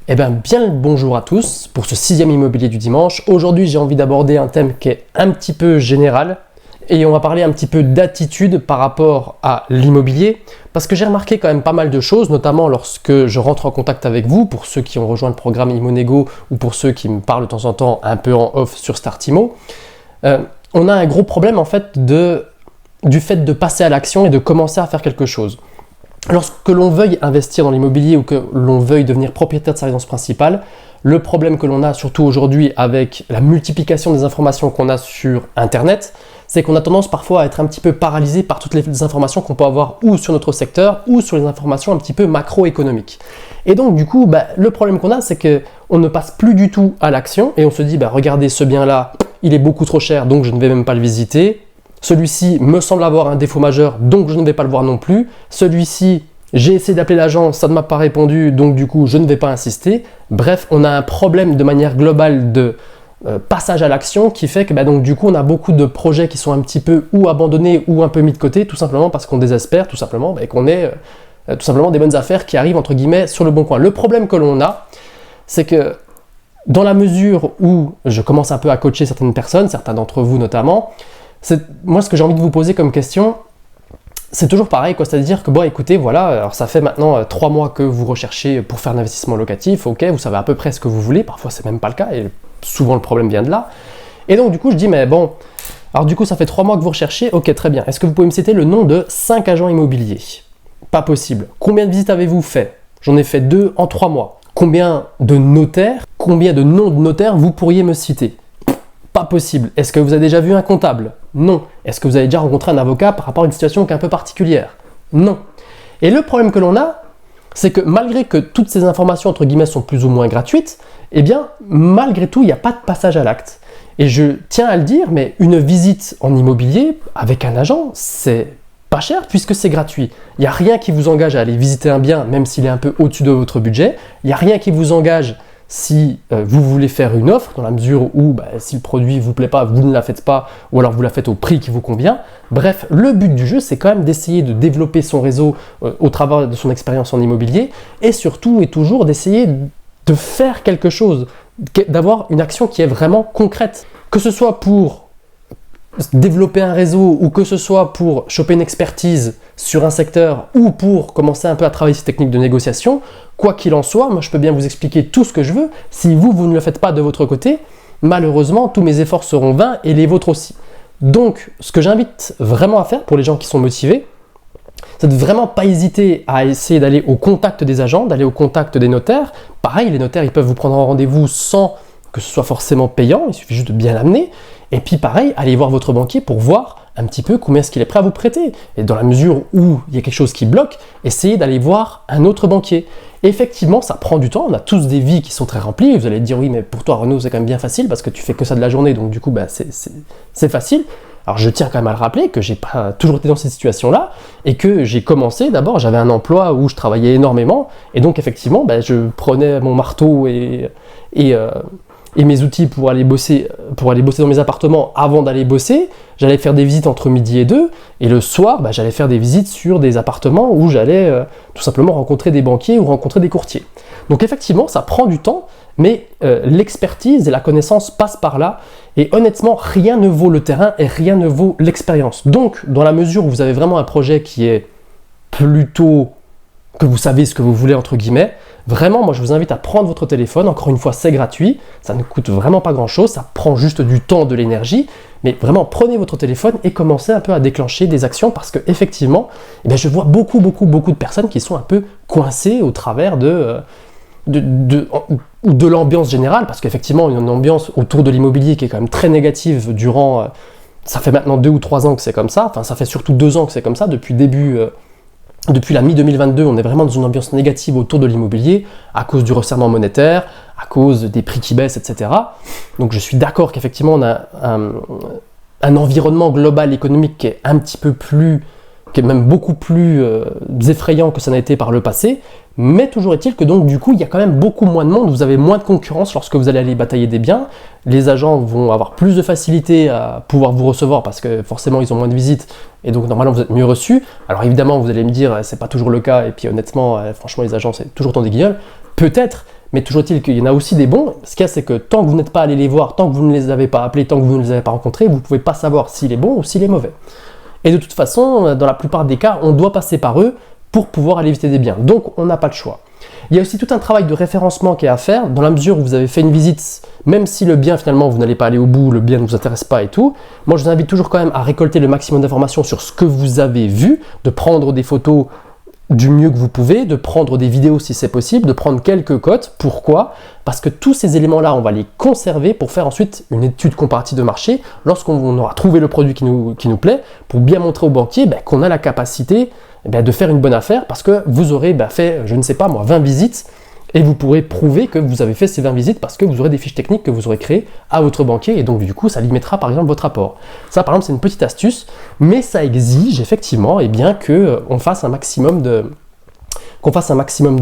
Eh bien le bonjour à tous pour ce 6e immobilier du dimanche. Aujourd'hui, j'ai envie d'aborder un thème qui est un petit peu général et on va parler un petit peu d'attitude par rapport à l'immobilier parce que j'ai remarqué quand même pas mal de choses, notamment lorsque je rentre en contact avec vous, pour ceux qui ont rejoint le programme Immonego ou pour ceux qui me parlent de temps en temps un peu en off sur Startimo. On a un gros problème en fait du fait de passer à l'action et de commencer à faire quelque chose. Lorsque l'on veuille investir dans l'immobilier ou que l'on veuille devenir propriétaire de sa résidence principale, le problème que l'on a surtout aujourd'hui avec la multiplication des informations qu'on a sur Internet, c'est qu'on a tendance parfois à être un petit peu paralysé par toutes les informations qu'on peut avoir ou sur notre secteur ou sur les informations un petit peu macroéconomiques. Et donc du coup, le problème qu'on a, c'est qu'on ne passe plus du tout à l'action et on se dit, regardez ce bien-là, il est beaucoup trop cher, donc je ne vais même pas le visiter. Celui-ci me semble avoir un défaut majeur, donc je ne vais pas le voir non plus. Celui-ci, j'ai essayé d'appeler l'agence, ça ne m'a pas répondu, donc du coup, je ne vais pas insister. Bref, on a un problème de manière globale de passage à l'action qui fait que donc du coup, on a beaucoup de projets qui sont un petit peu ou abandonnés ou un peu mis de côté, tout simplement parce qu'on désespère, tout simplement, et qu'on est tout simplement des bonnes affaires qui arrivent entre guillemets sur le bon coin. Le problème que l'on a, c'est que dans la mesure où je commence un peu à coacher certaines personnes, certains d'entre vous notamment, moi, ce que j'ai envie de vous poser comme question, c'est toujours pareil, c'est-à-dire que écoutez, voilà, alors ça fait maintenant 3 mois que vous recherchez pour faire un investissement locatif, ok, vous savez à peu près ce que vous voulez, parfois c'est même pas le cas, et souvent le problème vient de là. Et donc du coup, je dis, alors du coup, ça fait 3 mois que vous recherchez, ok, très bien, est-ce que vous pouvez me citer le nom de 5 agents immobiliers? Pas possible. Combien de visites avez-vous fait? J'en ai fait 2 en 3 mois. Combien de notaires, combien de noms de notaires vous pourriez me citer? Pas possible. Est-ce que vous avez déjà vu un comptable? Non. Est-ce que vous avez déjà rencontré un avocat par rapport à une situation qui est un peu particulière? Non. Et le problème que l'on a, c'est que malgré que toutes ces informations, entre guillemets, sont plus ou moins gratuites, malgré tout, il n'y a pas de passage à l'acte. Et je tiens à le dire, mais une visite en immobilier avec un agent, c'est pas cher puisque c'est gratuit. Il n'y a rien qui vous engage à aller visiter un bien, même s'il est un peu au-dessus de votre budget. Il n'y a rien qui vous engage si vous voulez faire une offre, dans la mesure où si le produit ne vous plaît pas, vous ne la faites pas, ou alors vous la faites au prix qui vous convient. Bref, le but du jeu, c'est quand même d'essayer de développer son réseau au travers de son expérience en immobilier, et surtout et toujours d'essayer de faire quelque chose, d'avoir une action qui est vraiment concrète. Que ce soit pour développer un réseau ou que ce soit pour choper une expertise sur un secteur ou pour commencer un peu à travailler ces techniques de négociation, quoi qu'il en soit, moi je peux bien vous expliquer tout ce que je veux. Si vous ne le faites pas de votre côté, malheureusement, tous mes efforts seront vains et les vôtres aussi. Donc, ce que j'invite vraiment à faire pour les gens qui sont motivés, c'est de vraiment pas hésiter à essayer d'aller au contact des agents, d'aller au contact des notaires. Pareil, les notaires, ils peuvent vous prendre en rendez-vous sans que ce soit forcément payant, il suffit juste de bien l'amener. Et puis pareil, allez voir votre banquier pour voir un petit peu combien est-ce qu'il est prêt à vous prêter. Et dans la mesure où il y a quelque chose qui bloque, essayez d'aller voir un autre banquier. Et effectivement, ça prend du temps, on a tous des vies qui sont très remplies. Vous allez dire, oui, mais pour toi, Renaud, c'est quand même bien facile parce que tu fais que ça de la journée, donc du coup, c'est facile. Alors je tiens quand même à le rappeler que j'ai pas toujours été dans cette situation-là et que j'ai commencé, d'abord, j'avais un emploi où je travaillais énormément et donc effectivement, je prenais mon marteau et mes outils pour aller bosser dans mes appartements avant d'aller bosser. J'allais faire des visites entre midi et 2, et le soir, j'allais faire des visites sur des appartements où j'allais tout simplement rencontrer des banquiers ou rencontrer des courtiers. Donc effectivement, ça prend du temps, mais l'expertise et la connaissance passent par là, et honnêtement, rien ne vaut le terrain et rien ne vaut l'expérience. Donc, dans la mesure où vous avez vraiment un projet qui est plutôt que vous savez ce que vous voulez, entre guillemets, vraiment, moi je vous invite à prendre votre téléphone, encore une fois c'est gratuit, ça ne coûte vraiment pas grand chose, ça prend juste du temps, de l'énergie, mais vraiment prenez votre téléphone et commencez un peu à déclencher des actions parce que effectivement, je vois beaucoup de personnes qui sont un peu coincées au travers de l'ambiance générale, parce qu'effectivement une ambiance autour de l'immobilier qui est quand même très négative durant, ça fait maintenant 2 ou 3 ans que c'est comme ça, enfin ça fait surtout 2 ans que c'est comme ça, depuis la mi-2022, on est vraiment dans une ambiance négative autour de l'immobilier à cause du resserrement monétaire, à cause des prix qui baissent, etc. Donc je suis d'accord qu'effectivement on a un environnement global économique qui est un petit peu plus, qui est même beaucoup plus effrayant que ça n'a été par le passé, mais toujours est-il que donc du coup il y a quand même beaucoup moins de monde, vous avez moins de concurrence lorsque vous allez aller batailler des biens, les agents vont avoir plus de facilité à pouvoir vous recevoir parce que forcément ils ont moins de visites et donc normalement vous êtes mieux reçus. Alors évidemment vous allez me dire c'est pas toujours le cas et puis honnêtement franchement les agents c'est toujours tant des guignols, peut-être, mais toujours est-il qu'il y en a aussi des bons. Ce qu'il y a, c'est que tant que vous n'êtes pas allé les voir, tant que vous ne les avez pas appelés, tant que vous ne les avez pas rencontrés, vous ne pouvez pas savoir s'il est bon ou s'il est mauvais. Et de toute façon, dans la plupart des cas, on doit passer par eux pour pouvoir aller visiter des biens. Donc, on n'a pas le choix. Il y a aussi tout un travail de référencement qui est à faire, dans la mesure où vous avez fait une visite, même si le bien, finalement, vous n'allez pas aller au bout, le bien ne vous intéresse pas et tout. Moi, je vous invite toujours quand même à récolter le maximum d'informations sur ce que vous avez vu, de prendre des photos du mieux que vous pouvez, de prendre des vidéos si c'est possible, de prendre quelques cotes. Pourquoi? Parce que tous ces éléments-là, on va les conserver pour faire ensuite une étude comparative de marché lorsqu'on aura trouvé le produit qui nous plaît, pour bien montrer au banquier qu'on a la capacité de faire une bonne affaire, parce que vous aurez fait, je ne sais pas moi, 20 visites, et vous pourrez prouver que vous avez fait ces 20 visites parce que vous aurez des fiches techniques que vous aurez créées à votre banquier, et donc du coup ça limitera par exemple votre apport. Ça par exemple c'est une petite astuce, mais ça exige effectivement qu'on fasse un maximum de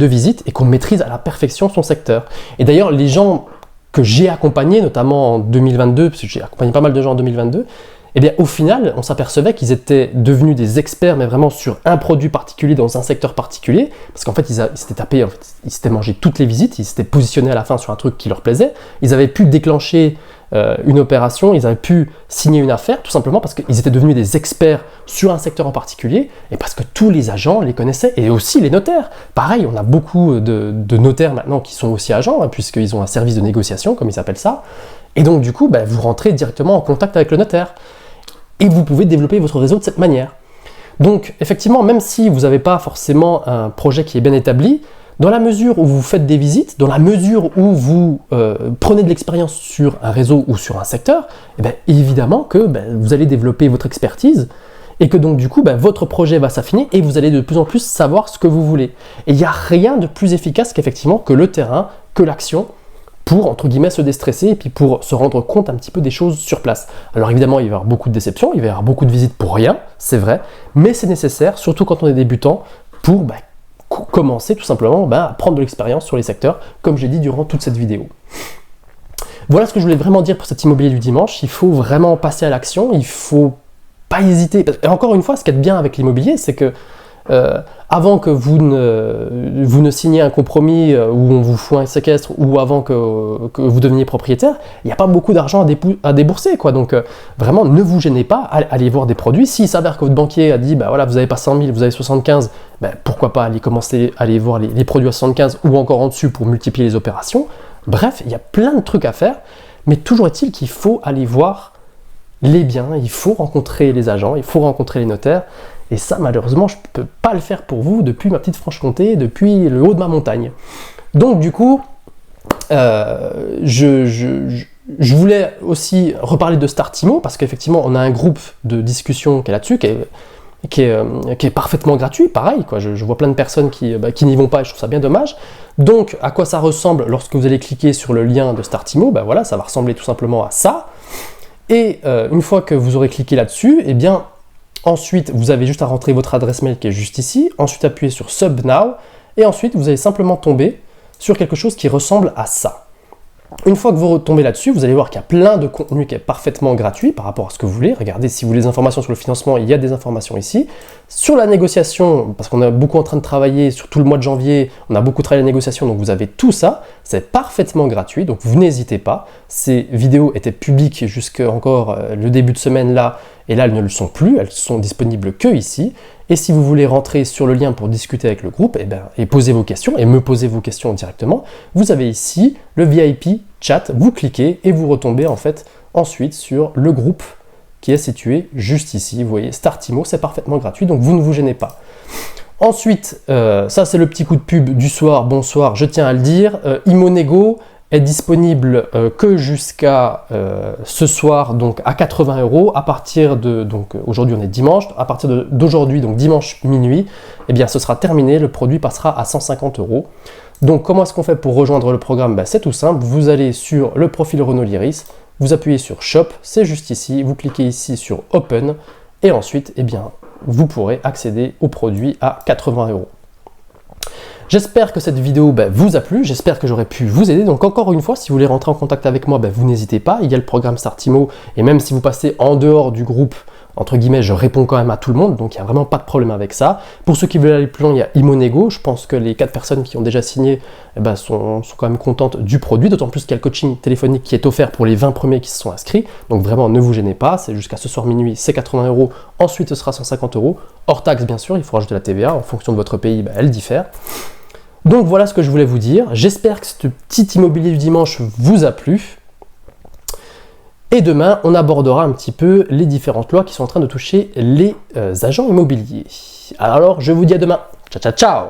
visites et qu'on maîtrise à la perfection son secteur. Et d'ailleurs les gens que j'ai accompagnés, notamment en 2022, parce que j'ai accompagné pas mal de gens en 2022, au final, on s'apercevait qu'ils étaient devenus des experts, mais vraiment sur un produit particulier, dans un secteur particulier, parce qu'en fait, ils s'étaient tapés, ils s'étaient mangé toutes les visites, ils s'étaient positionnés à la fin sur un truc qui leur plaisait, ils avaient pu déclencher une opération, ils avaient pu signer une affaire, tout simplement parce qu'ils étaient devenus des experts sur un secteur en particulier, et parce que tous les agents les connaissaient, et aussi les notaires. Pareil, on a beaucoup de notaires maintenant qui sont aussi agents, puisqu'ils ont un service de négociation, comme ils appellent ça, et donc du coup, vous rentrez directement en contact avec le notaire. Et vous pouvez développer votre réseau de cette manière. Donc, effectivement, même si vous n'avez pas forcément un projet qui est bien établi, dans la mesure où vous faites des visites, dans la mesure où vous prenez de l'expérience sur un réseau ou sur un secteur, évidemment que vous allez développer votre expertise et que donc du coup, votre projet va s'affiner et vous allez de plus en plus savoir ce que vous voulez. Et il n'y a rien de plus efficace qu'effectivement que le terrain, que l'action, pour, entre guillemets, se déstresser et puis pour se rendre compte un petit peu des choses sur place. Alors évidemment, il va y avoir beaucoup de déceptions, il va y avoir beaucoup de visites pour rien, c'est vrai, mais c'est nécessaire, surtout quand on est débutant, pour commencer tout simplement à prendre de l'expérience sur les secteurs, comme j'ai dit durant toute cette vidéo. Voilà ce que je voulais vraiment dire pour cet immobilier du dimanche. Il faut vraiment passer à l'action, il ne faut pas hésiter. Et encore une fois, ce qui est bien avec l'immobilier, c'est que avant que vous ne signiez un compromis où on vous fout un séquestre ou avant que vous deveniez propriétaire, il n'y a pas beaucoup d'argent à débourser, quoi. Donc vraiment, ne vous gênez pas, allez voir des produits. S'il s'avère que votre banquier a dit, voilà, vous n'avez pas 100 000, vous avez 75, pourquoi pas aller voir les produits à 75 ou encore en dessus pour multiplier les opérations. Bref, il y a plein de trucs à faire, mais toujours est-il qu'il faut aller voir les biens, il faut rencontrer les agents, il faut rencontrer les notaires. Et ça, malheureusement, je ne peux pas le faire pour vous depuis ma petite Franche-Comté, depuis le haut de ma montagne. Donc, du coup, je voulais aussi reparler de Startimo, parce qu'effectivement, on a un groupe de discussion qui est là-dessus, qui est parfaitement gratuit, pareil, quoi. Je vois plein de personnes qui n'y vont pas et je trouve ça bien dommage. Donc, à quoi ça ressemble lorsque vous allez cliquer sur le lien de Startimo? Voilà, ça va ressembler tout simplement à ça. Et une fois que vous aurez cliqué là-dessus, ensuite, vous avez juste à rentrer votre adresse mail qui est juste ici, ensuite appuyer sur Sub Now, et ensuite vous allez simplement tomber sur quelque chose qui ressemble à ça. Une fois que vous retombez là-dessus, vous allez voir qu'il y a plein de contenu qui est parfaitement gratuit par rapport à ce que vous voulez. Regardez, si vous voulez des informations sur le financement, il y a des informations ici. Sur la négociation, parce qu'on est beaucoup en train de travailler sur tout le mois de janvier, on a beaucoup travaillé la négociation, donc vous avez tout ça. C'est parfaitement gratuit, donc vous n'hésitez pas. Ces vidéos étaient publiques jusqu'à encore le début de semaine là, et là elles ne le sont plus, elles sont disponibles que ici. Et si vous voulez rentrer sur le lien pour discuter avec le groupe et poser vos questions, et me poser vos questions directement, vous avez ici le VIP chat, vous cliquez et vous retombez en fait ensuite sur le groupe qui est situé juste ici. Vous voyez, Startimo, c'est parfaitement gratuit, donc vous ne vous gênez pas. Ensuite, ça c'est le petit coup de pub du soir, bonsoir, je tiens à le dire, Imonego est disponible que jusqu'à ce soir, donc à 80 €, à partir de, donc aujourd'hui on est dimanche, à partir d'aujourd'hui, donc dimanche minuit, ce sera terminé, le produit passera à 150 €. Donc comment est-ce qu'on fait pour rejoindre le programme? C'est tout simple, vous allez sur le profil Renaud Liris, vous appuyez sur Shop, c'est juste ici, vous cliquez ici sur Open, et ensuite, vous pourrez accéder au produit à 80 €. J'espère que cette vidéo vous a plu, j'espère que j'aurai pu vous aider. Donc encore une fois, si vous voulez rentrer en contact avec moi, vous n'hésitez pas, il y a le programme Startimo, et même si vous passez en dehors du groupe, entre guillemets, je réponds quand même à tout le monde, donc il n'y a vraiment pas de problème avec ça. Pour ceux qui veulent aller plus loin, il y a Imonego. Je pense que les 4 personnes qui ont déjà signé sont quand même contentes du produit, d'autant plus qu'il y a le coaching téléphonique qui est offert pour les 20 premiers qui se sont inscrits. Donc vraiment, ne vous gênez pas, c'est jusqu'à ce soir minuit, c'est 80 €. Ensuite, ce sera 150 €, hors taxe bien sûr, il faut rajouter la TVA, en fonction de votre pays, elle diffère. Donc voilà ce que je voulais vous dire. J'espère que ce petit immobilier du dimanche vous a plu. Et demain, on abordera un petit peu les différentes lois qui sont en train de toucher les agents immobiliers. Alors, je vous dis à demain. Ciao, ciao, ciao!